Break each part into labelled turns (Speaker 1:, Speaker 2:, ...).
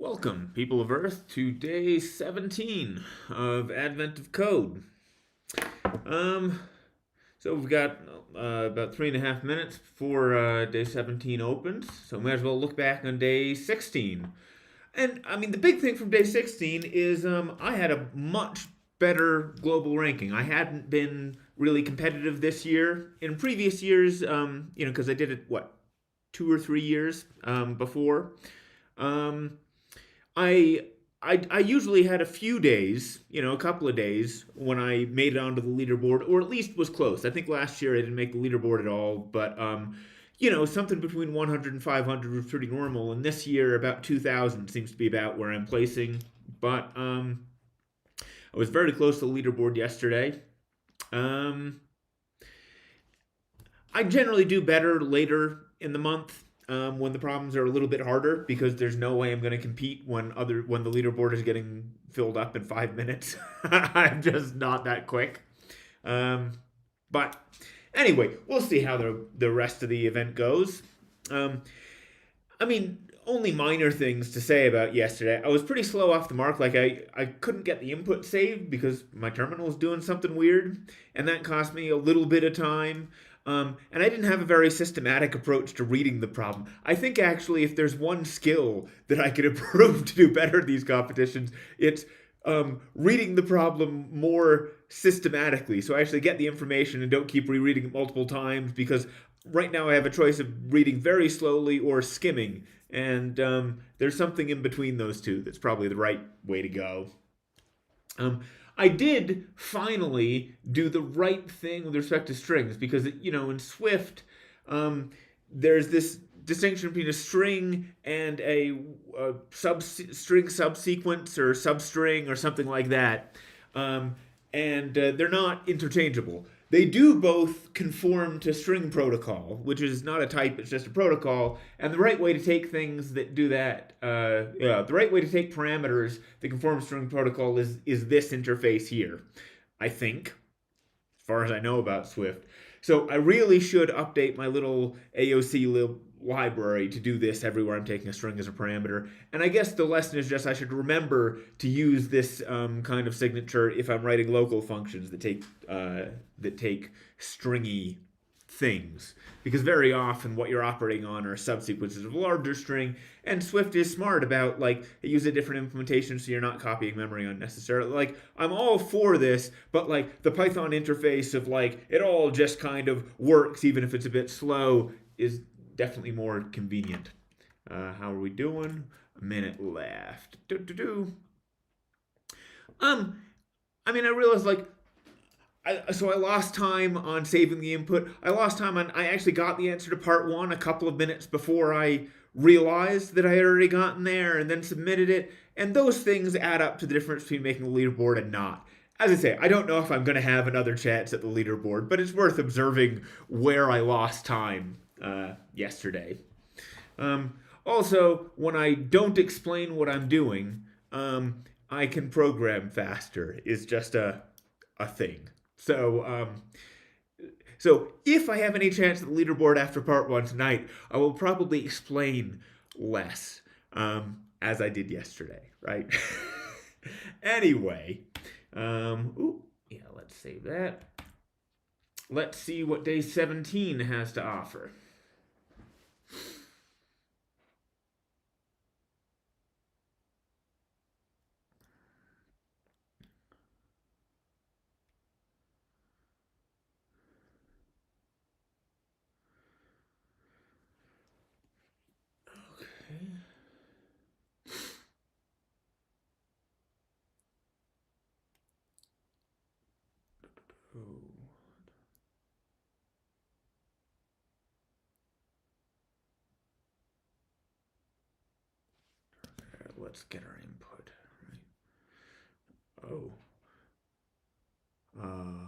Speaker 1: Welcome, people of Earth, to day 17 of Advent of Code. Um, so we've got about 3.5 minutes before day 17 opens, so we might as well look back on day 16. And I mean, the big thing from day 16 is I had a much better global ranking. I hadn't been really competitive this year. In previous years, because I did it, 2 or 3 years before. Um, I I usually had a few days, a couple of days when I made it onto the leaderboard, or at least was close. I think last year I didn't make the leaderboard at all, but something between 100 and 500 was pretty normal. And this year, about 2,000 seems to be about where I'm placing. But I was very close to the leaderboard yesterday. Um, I generally do better later in the month when the problems are a little bit harder because there's no way I'm going to compete when the leaderboard is getting filled up in 5 minutes. I'm just not that quick. Um, but anyway, we'll see how the rest of the event goes. Um, I mean, only minor things to say about yesterday. I was pretty slow off the mark. Like I couldn't get the input saved because my terminal was doing something weird, and that cost me a little bit of time. And I didn't have a very systematic approach to reading the problem. I think actually, if there's one skill that I could improve to do better at these competitions, it's reading the problem more systematically. So I actually get the information and don't keep rereading it multiple times because right now I have a choice of reading very slowly or skimming. And there's something in between those two that's probably the right way to go. Um, I did finally do the right thing with respect to strings because, in Swift, um, there's this distinction between a string and a string subsequence or substring or something like that. And they're not interchangeable. They do both conform to string protocol, which is not a type, it's just a protocol. And the right way to take things that do that, the right way to take parameters that conform to string protocol is this interface here, I think, as far as I know about Swift. So I really should update my little AOC library to do this everywhere I'm taking a string as a parameter. And I guess the lesson is just I should remember to use this kind of signature if I'm writing local functions that take stringy things, because very often what you're operating on are subsequences of a larger string, and Swift is smart about like it uses a different implementation so you're not copying memory unnecessarily. Like I'm all for this, but like the Python interface of like it all just kind of works even if it's a bit slow is definitely more convenient. How are we doing? A minute left. Do. Um, I mean, I realized like so I lost time on saving the input. I lost time on. I actually got the answer to part one a couple of minutes before I realized that I had already gotten there, and then submitted it. And those things add up to the difference between making the leaderboard and not. As I say, I don't know if I'm going to have another chance at the leaderboard, but it's worth observing where I lost time yesterday. Also, when I don't explain what I'm doing, I can program faster. Is just a thing. So if I have any chance at the leaderboard after part one tonight, I will probably explain less, as I did yesterday, right? Anyway, let's save that. Let's see what day 17 has to offer. Okay. Oh. Let's get our input. Right. Oh. Uh,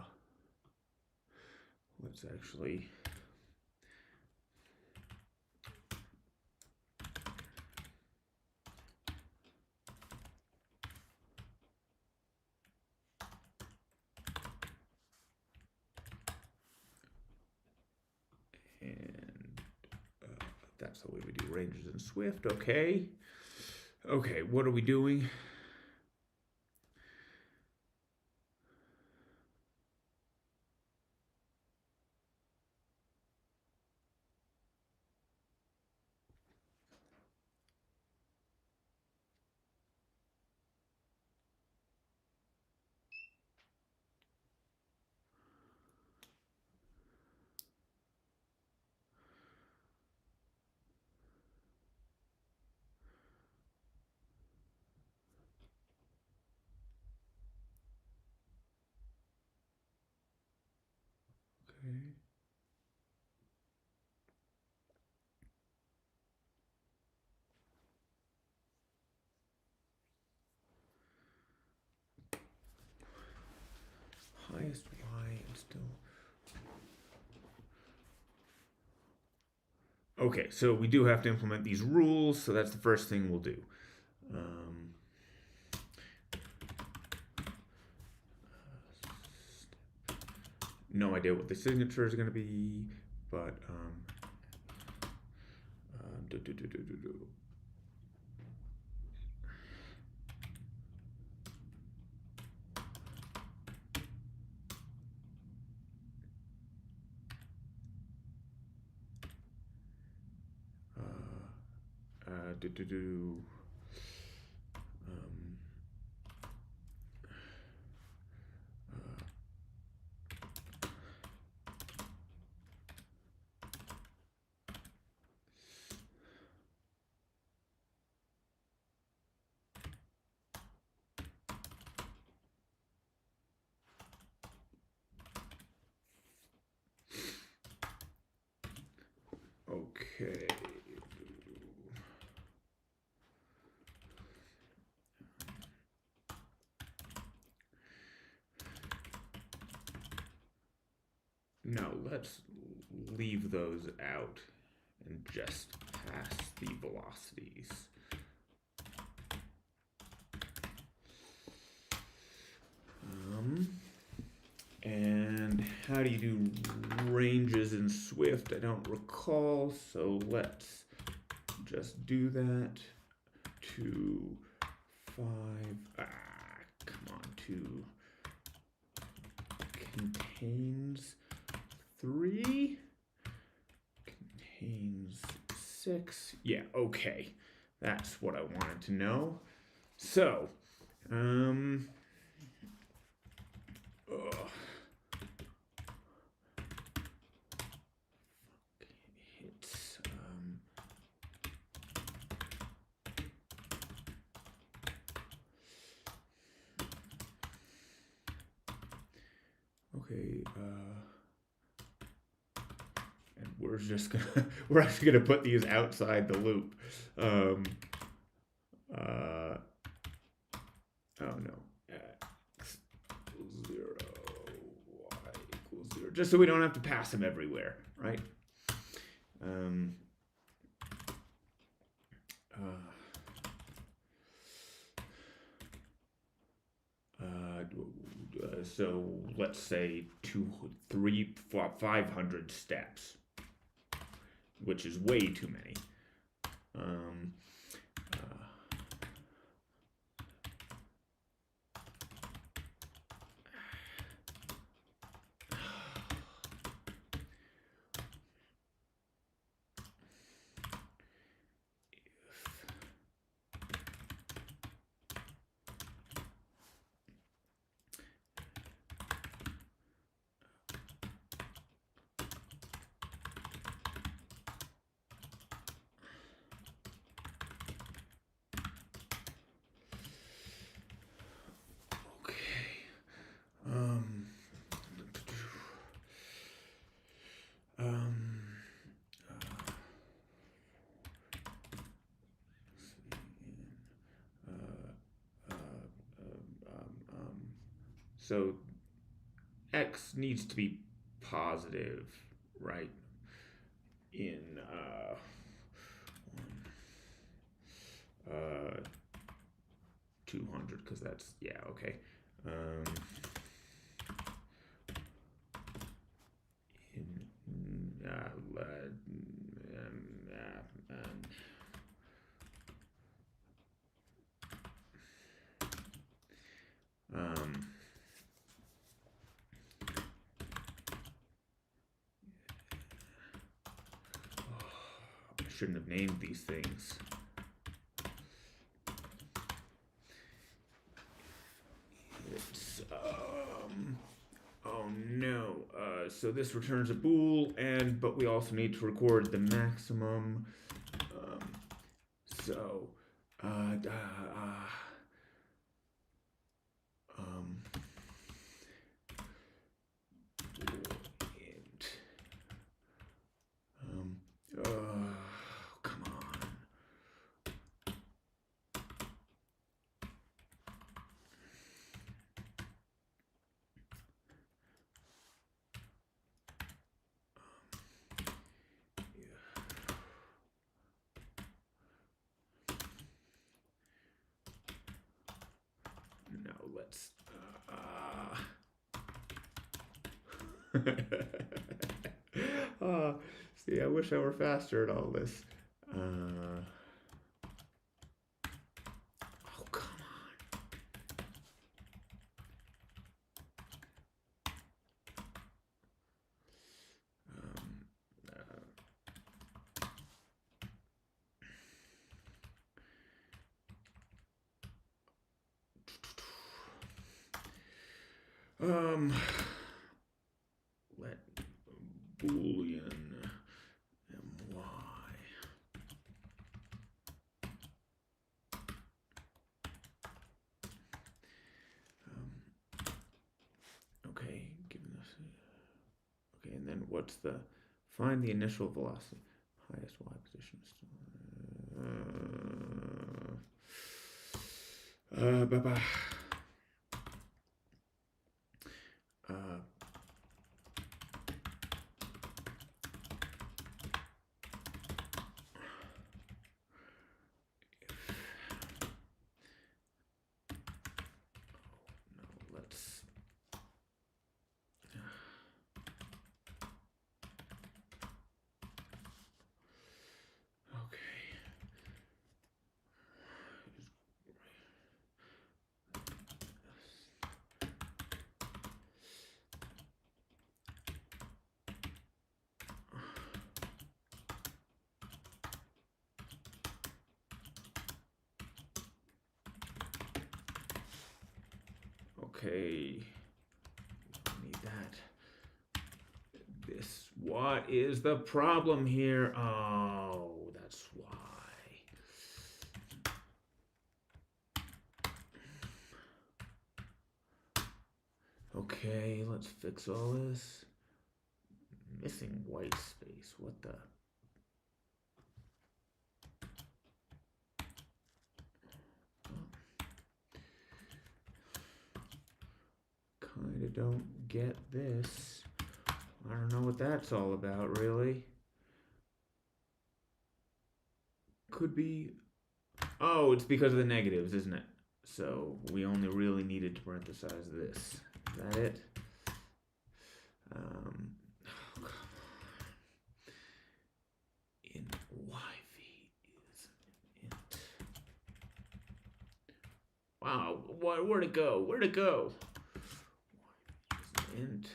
Speaker 1: let's actually. And that's the way we do ranges in Swift. Okay. Okay, what are we doing? Okay. Highest Y and still. Okay, so we do have to implement these rules, so that's the first thing we'll do. Um, no idea what the signature is going to be, but do, do, do, do, do, do. Do, do, do. Um, okay. No, let's leave those out and just pass the velocities. And how do you do ranges in Swift? I don't recall, so let's just do that. 2, 5, come on, 2 contains 3, contains 6. Yeah, okay. That's what I wanted to know. So, it's, okay, and we're just gonna, we're actually gonna put these outside the loop. Oh no, x equals 0, y equals 0, just so we don't have to pass them everywhere, right? Um, so let's say 500 steps, which is way too many. Um, Um, um, so x needs to be positive, right? In 200, because that's, yeah, okay. In shouldn't have named these things. It's, oh no. So this returns a bool, but we also need to record the maximum. So, um, come on. No, let's. See, I wish I were faster at all this. Oh, come on. Let Boolean my. Okay, given this. Okay, and then what's the find the initial velocity, highest y position. Bye-bye. Okay, need that. What is the problem here? Oh, that's why. Okay, let's fix all this. Missing white space, what the? Kinda don't get this. I don't know what that's all about, really. Could be. Oh, it's because of the negatives, isn't it? So we only really needed to parenthesize this. Is that it? Oh, come on. In yv is int. Wow, where'd it go? Where'd it go? Int.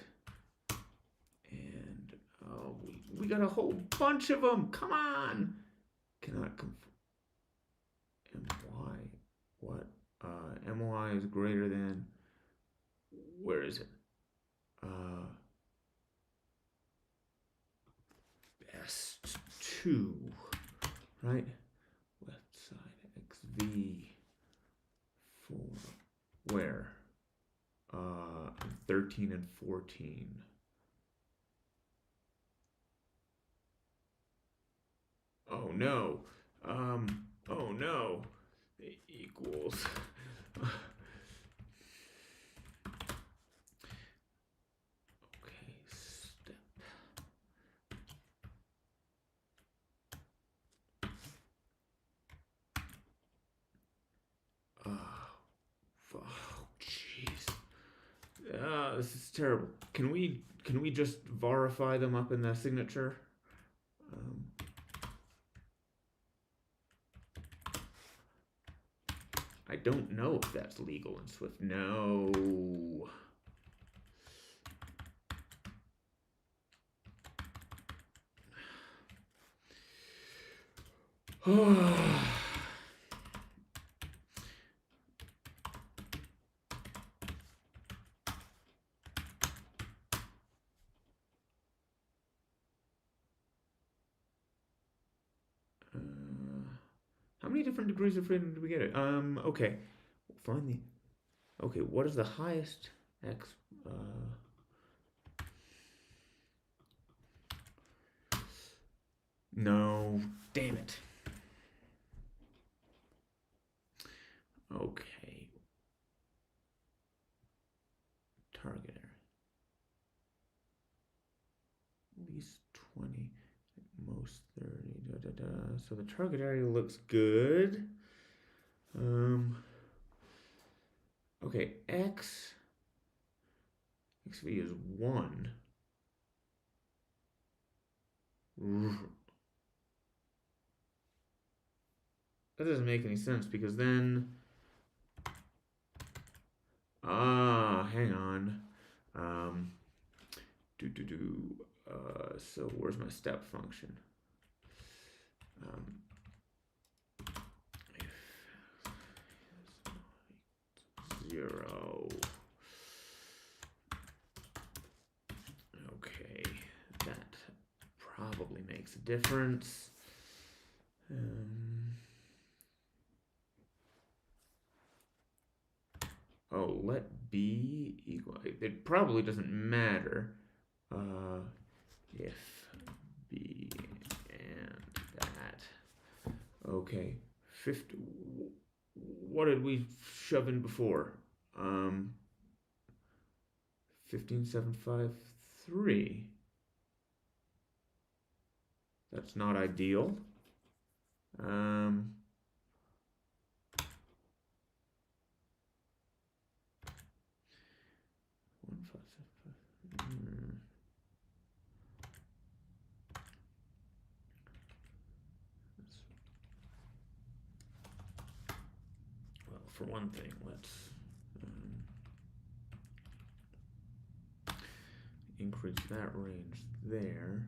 Speaker 1: And we got a whole bunch of them. Come on. Cannot confirm. My. What? My is greater than. Where is it? S2. Right? Left side. XV. 4. Where? 13 and 14. Oh no. Oh no. It equals. Okay, step. Oh, jeez. This is terrible. Can we just varify them up in the signature? I don't know if that's legal in Swift. No. How many different degrees of freedom do we get? Okay. Find the. Okay, what is the highest x? No, damn it. Okay. Target area. Least 20, most 30. Da, da, da. So the target area looks good. Okay, xv is 1. That doesn't make any sense because then hang on. Do do do. So where's my step function? If 0. Okay, that probably makes a difference. Oh, let b equal. It probably doesn't matter. If b and that. Okay, 50. What did we shove in before? 15753. That's not ideal. 1575. Well, for one thing, let's increase that range there.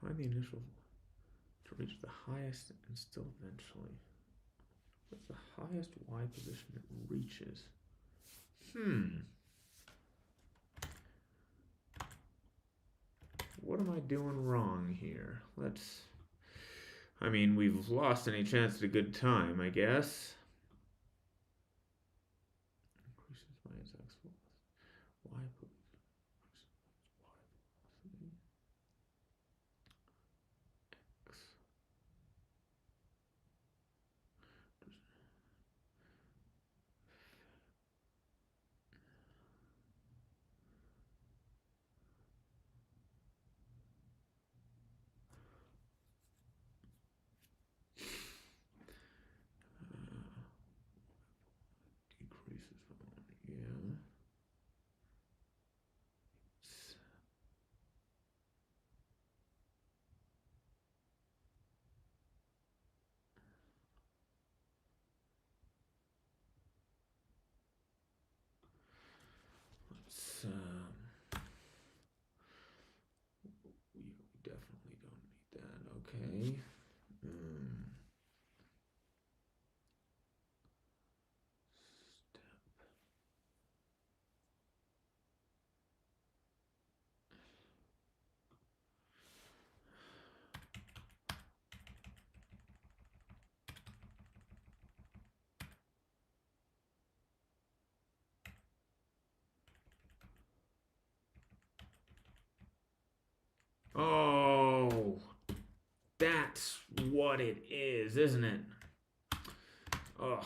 Speaker 1: Find the initial to reach the highest and still eventually. What's the highest Y position it reaches? What am I doing wrong here? I mean, we've lost any chance at a good time, I guess. Increases by its x velocity. Y decreases by 1. Yeah. Let's we definitely don't need that. Okay. Oh, that's what it is, isn't it? Ugh.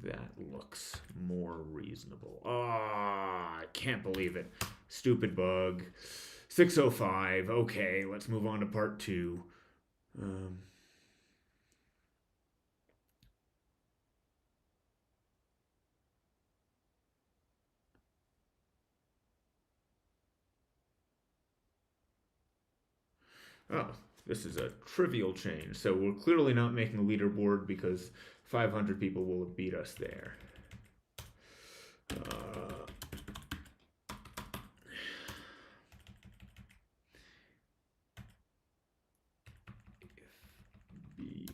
Speaker 1: That looks more reasonable. Oh, I can't believe it. stupid bug. 605. Okay, let's move on to part 2. Um, oh, this is a trivial change. So we're clearly not making the leaderboard because 500 people will have beat us there. B.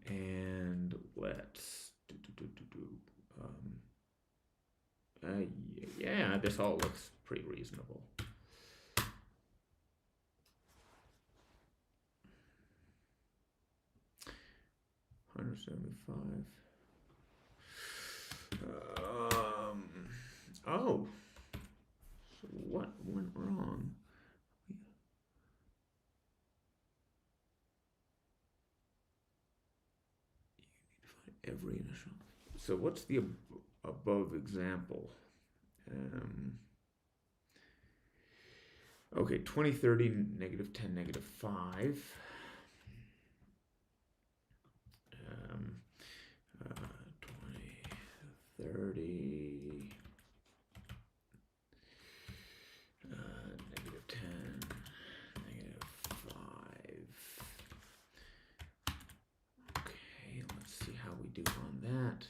Speaker 1: And let's yeah, this all looks pretty reasonable. $175. Oh, so what went wrong? Every initial. So what's the above example? Okay, 20, 30, negative 10, negative 5. 20, 30, negative 10, negative 5. Okay, let's see how we do on that.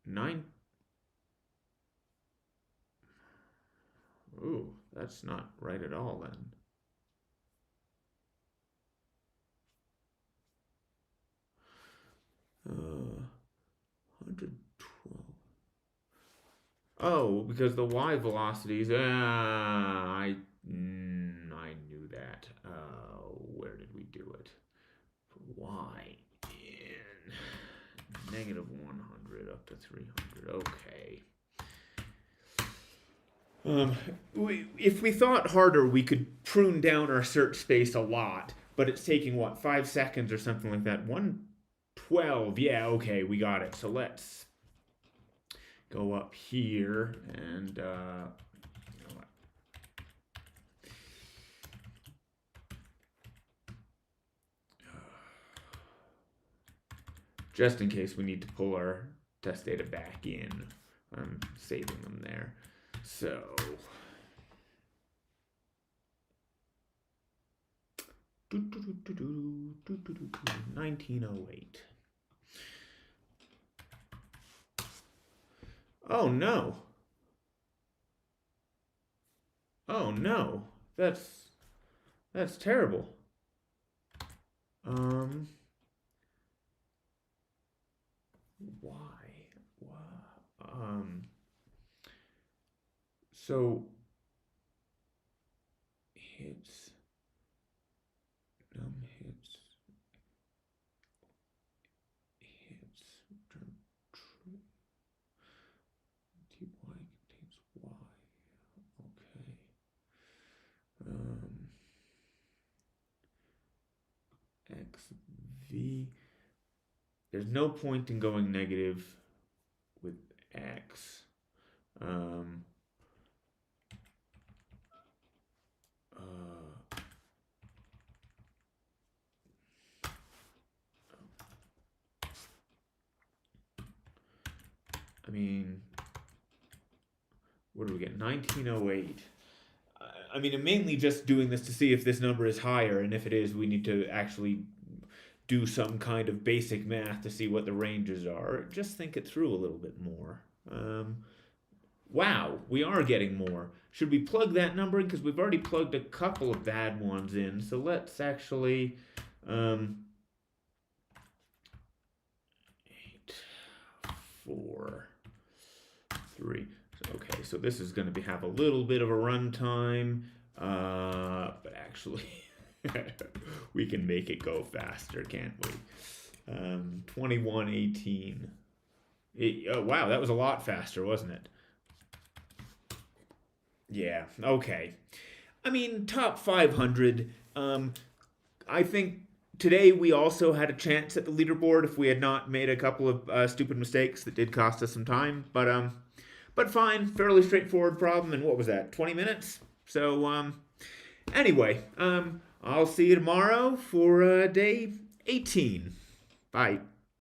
Speaker 1: 9. Ooh, that's not right at all then. Uh, 112. Oh, because the y velocities. I knew that. Where did we do it? For y in negative 100 up to 300. Okay. If we thought harder, we could prune down our search space a lot, but it's taking what, 5 seconds or something like that. 112. Yeah, okay, we got it. So let's go up here and you know what? Just in case we need to pull our test data back in, I'm saving them there. So 1908. Oh no. Oh no. That's terrible. Why? So hits return true. Ty contains y. Okay. XV. There's no point in going negative with x. I mean, what do we get? 1908. I mean, I'm mainly just doing this to see if this number is higher, and if it is, we need to actually do some kind of basic math to see what the ranges are. Just think it through a little bit more. Wow, we are getting more. Should we plug that number in? Because we've already plugged a couple of bad ones in. So let's actually... 8, 4, 3. Okay, so this is going to have a little bit of a runtime, but actually we can make it go faster, can't we? 21:18. Oh, wow, that was a lot faster, wasn't it? Yeah, okay. I mean, top 500. I think today we also had a chance at the leaderboard if we had not made a couple of stupid mistakes that did cost us some time. But fine, fairly straightforward problem. And what was that? 20 minutes. So anyway, I'll see you tomorrow for day 18. Bye.